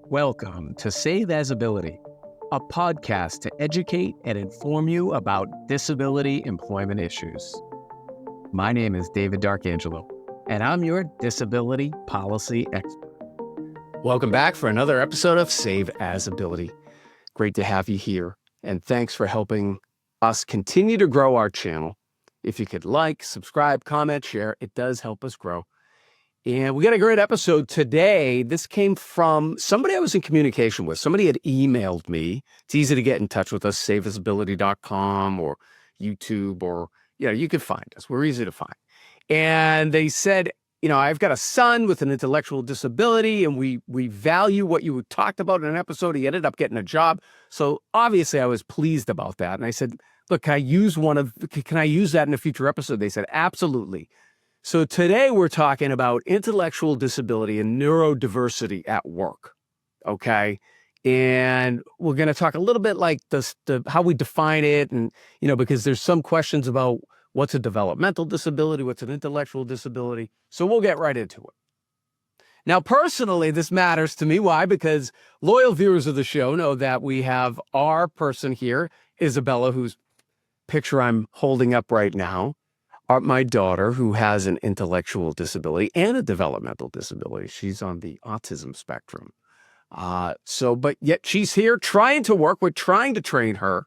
Welcome to Save As Ability, a podcast to educate and inform you about disability employment issues. My name is David Darkangelo, and I'm your disability policy expert. Welcome back for another episode of Save As Ability. Great to have you here, and thanks for helping us continue to grow our channel. If you could like, subscribe, comment, share, it does help us grow. And we got a great episode today. This came from somebody I was in communication with. Somebody had emailed me. It's easy to get in touch with us, saveasability.com or YouTube, or, you can find us. We're easy to find. And they said, I've got a son with an intellectual disability, and we value what you talked about in an episode. He ended up getting a job. So obviously I was pleased about that. And I said, look, can I use that in a future episode? They said, absolutely. So today we're talking about intellectual disability and neurodiversity at work, okay? And we're going to talk a little bit like how we define it, and, because there's some questions about what's a developmental disability, what's an intellectual disability. So we'll get right into it. Now, personally, this matters to me. Why? Because loyal viewers of the show know that we have our person here, Isabella, whose picture I'm holding up right now. My daughter, who has an intellectual disability and a developmental disability. She's on the autism spectrum. But yet she's here trying to work. We're trying to train her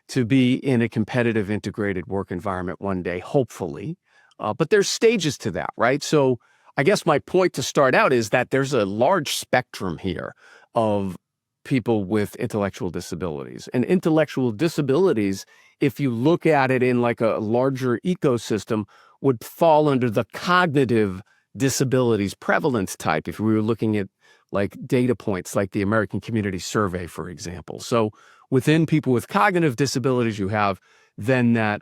to be in a competitive, integrated work environment one day, hopefully. But there's stages to that, right? So I guess my point to start out is that there's a large spectrum here of people with intellectual disabilities. And intellectual disabilities, if you look at it in like a larger ecosystem, would fall under the cognitive disabilities prevalence type if we were looking at like data points like the American Community Survey, for example. So within people with cognitive disabilities, you have then that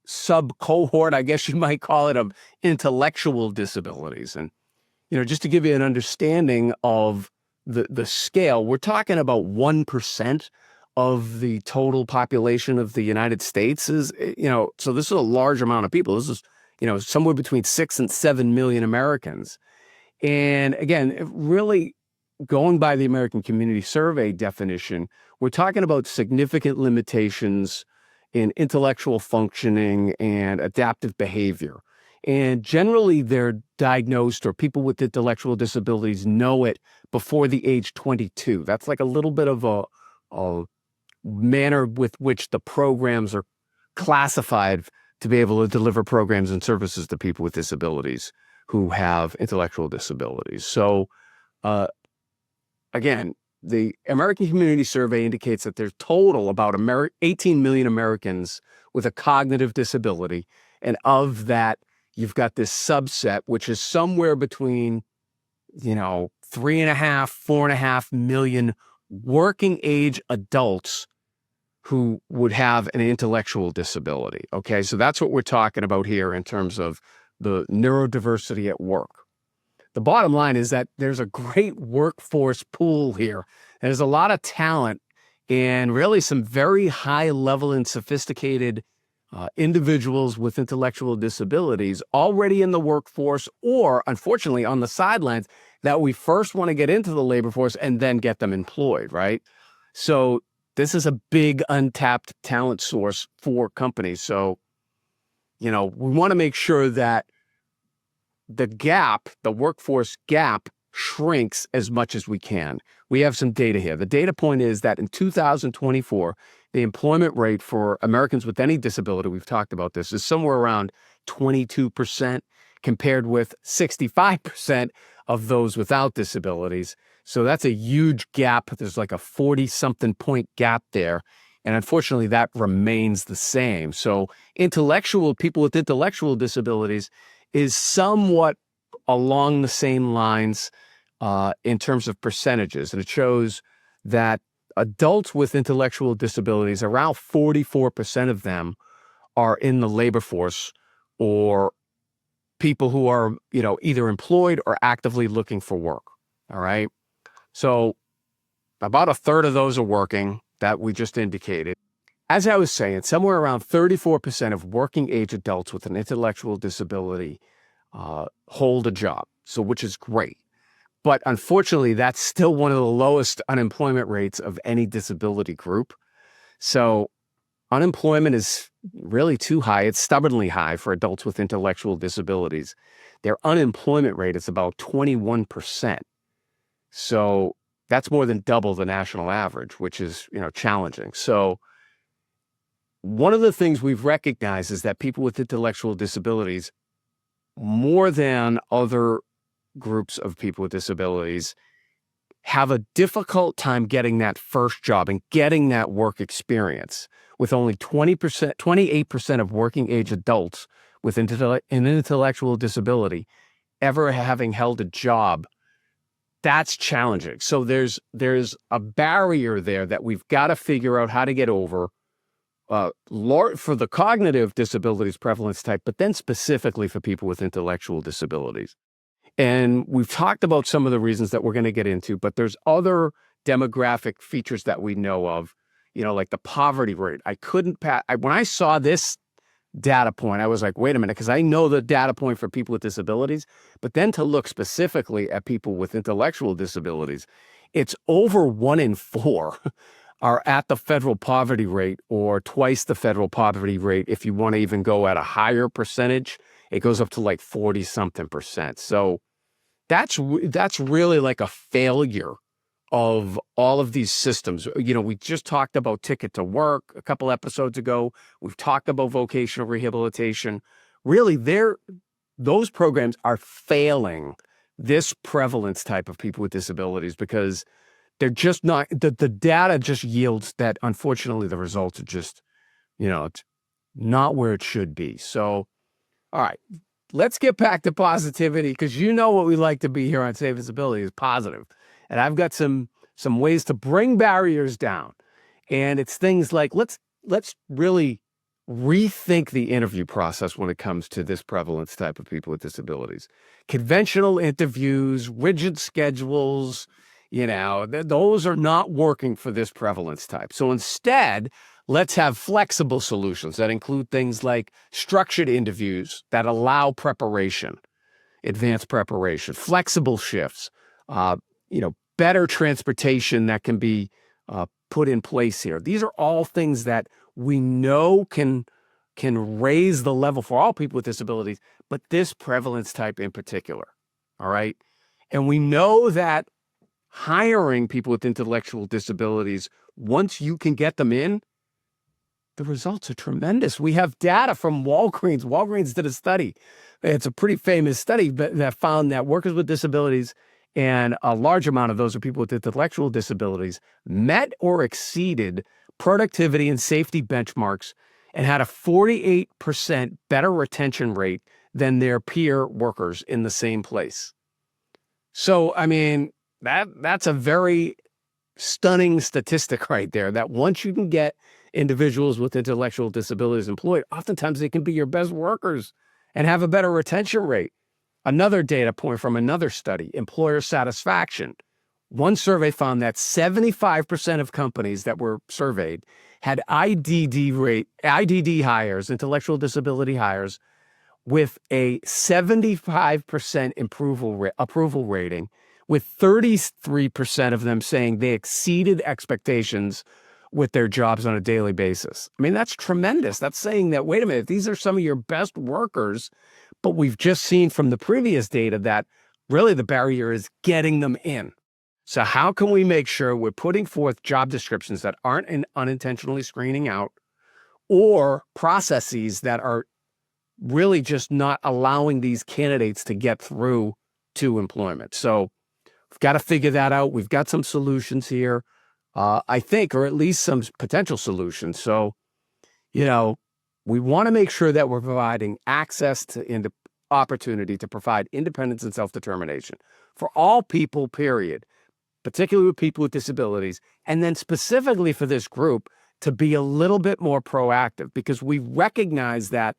sub-cohort, I guess you might call it, of intellectual disabilities. And, just to give you an understanding of the scale, we're talking about 1% of the total population of the United States is, so this is a large amount of people. This is, somewhere between 6 and 7 million Americans. And again, really going by the American Community Survey definition, we're talking about significant limitations in intellectual functioning and adaptive behavior. And generally they're diagnosed, or people with intellectual disabilities know it before the age 22. That's like a little bit of a manner with which the programs are classified to be able to deliver programs and services to people with disabilities who have intellectual disabilities. So again, the American Community Survey indicates that there's total about 18 million Americans with a cognitive disability. And of that, you've got this subset, which is somewhere between, 3.5, 4.5 million working age adults who would have an intellectual disability. Okay, so that's what we're talking about here in terms of the neurodiversity at work. The bottom line is that there's a great workforce pool here. There's a lot of talent and really some very high level and sophisticated individuals with intellectual disabilities already in the workforce, or unfortunately on the sidelines, that we first want to get into the labor force and then get them employed, right? So this is a big untapped talent source for companies. So, we want to make sure that the workforce gap shrinks as much as we can. We have some data here. The data point is that in 2024, the employment rate for Americans with any disability, we've talked about this, is somewhere around 22% compared with 65% of those without disabilities. So that's a huge gap. There's like a 40-something point gap there. And unfortunately, that remains the same. So people with intellectual disabilities is somewhat along the same lines in terms of percentages. And it shows that adults with intellectual disabilities, around 44% of them are in the labor force, or people who are, either employed or actively looking for work. All right. So about a third of those are working, that we just indicated. As I was saying, somewhere around 34% of working age adults with an intellectual disability hold a job, which is great. But unfortunately, that's still one of the lowest unemployment rates of any disability group. So unemployment is really too high. It's stubbornly high for adults with intellectual disabilities. Their unemployment rate is about 21%. So that's more than double the national average, which is, challenging. So one of the things we've recognized is that people with intellectual disabilities, more than other groups of people with disabilities, have a difficult time getting that first job and getting that work experience, with only 28% of working age adults with an intellectual disability ever having held a job. That's challenging. So there's a barrier there that we've got to figure out how to get over, for the cognitive disabilities prevalence type, but then specifically for people with intellectual disabilities. And we've talked about some of the reasons that we're going to get into, but there's other demographic features that we know of, like the poverty rate. When I saw this data point, I was like, wait a minute, because I know the data point for people with disabilities, but then to look specifically at people with intellectual disabilities, it's over 1 in 4 are at the federal poverty rate, or twice the federal poverty rate. If you want to even go at a higher percentage, it goes up to like 40-something%. So that's really like a failure of all of these systems. We just talked about Ticket to Work a couple episodes ago. We've talked about vocational rehabilitation. Really, those programs are failing this prevalence type of people with disabilities, because they're just not, the data just yields that, unfortunately, the results are just, it's not where it should be. So, all right, let's get back to positivity, because what we like to be here on Save Disability is positive. And I've got some ways to bring barriers down. And it's things like, let's really rethink the interview process when it comes to this prevalence type of people with disabilities. Conventional interviews, rigid schedules, those are not working for this prevalence type. So instead, let's have flexible solutions that include things like structured interviews that allow preparation, advanced preparation, flexible shifts, better transportation that can be put in place here. These are all things that we know can raise the level for all people with disabilities, but this prevalence type in particular. All right. And we know that hiring people with intellectual disabilities, once you can get them in, the results are tremendous. We have data from Walgreens. Walgreens did a study. It's a pretty famous study that found that workers with disabilities, and a large amount of those are people with intellectual disabilities, met or exceeded productivity and safety benchmarks and had a 48% better retention rate than their peer workers in the same place. So, that's a very stunning statistic right there, that once you can get individuals with intellectual disabilities employed, oftentimes they can be your best workers and have a better retention rate. Another data point from another study, employer satisfaction. One survey found that 75% of companies that were surveyed had IDD hires, intellectual disability hires, with a 75% approval rating, with 33% of them saying they exceeded expectations with their jobs on a daily basis. That's tremendous. That's saying that, wait a minute, these are some of your best workers, but we've just seen from the previous data that really the barrier is getting them in. So how can we make sure we're putting forth job descriptions that aren't unintentionally screening out, or processes that are really just not allowing these candidates to get through to employment? So we've got to figure that out. We've got some solutions here, I think, or at least some potential solutions. So, we want to make sure that we're providing access to opportunity to provide independence and self-determination for all people, period, particularly with people with disabilities. And then specifically for this group, to be a little bit more proactive, because we recognize that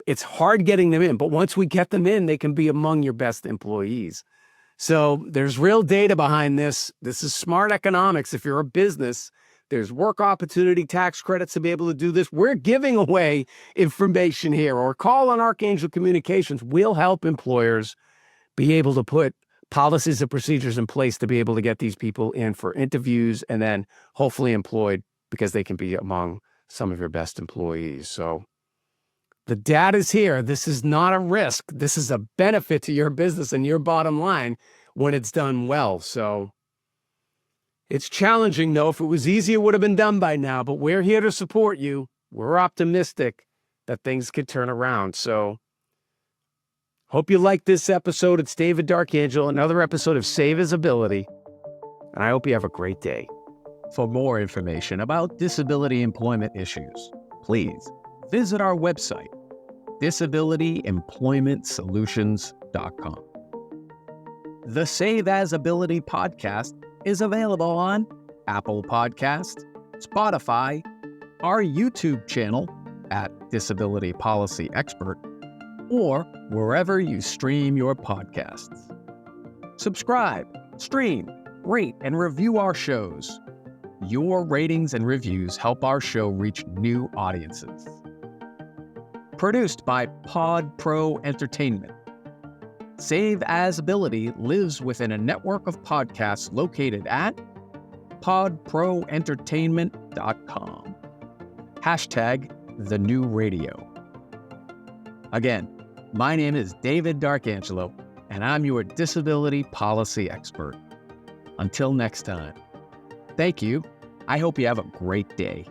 it's hard getting them in, but once we get them in, they can be among your best employees. So there's real data behind this. This is smart economics. If you're a business, there's work opportunity tax credits to be able to do this. We're giving away information here, or call on Archangel Communications. We'll help employers be able to put policies and procedures in place to be able to get these people in for interviews and then hopefully employed because they can be among some of your best employees. So the data is here. This is not a risk. This is a benefit to your business and your bottom line when it's done well. So it's challenging, though. If it was easy, it would have been done by now, but we're here to support you. We're optimistic that things could turn around. So hope you liked this episode. It's David Darkangel, another episode of Save His Ability, and I hope you have a great day. For more information about disability employment issues, please visit our website, disabilityemploymentsolutions.com. The Save As Ability podcast is available on Apple Podcasts, Spotify, our YouTube channel at Disability Policy Expert, or wherever you stream your podcasts. Subscribe, stream, rate, and review our shows. Your ratings and reviews help our show reach new audiences. Produced by Pod Pro Entertainment. Save As Ability lives within a network of podcasts located at podproentertainment.com. #TheNewRadio. Again, my name is David Darkangelo, and I'm your disability policy expert. Until next time, thank you. I hope you have a great day.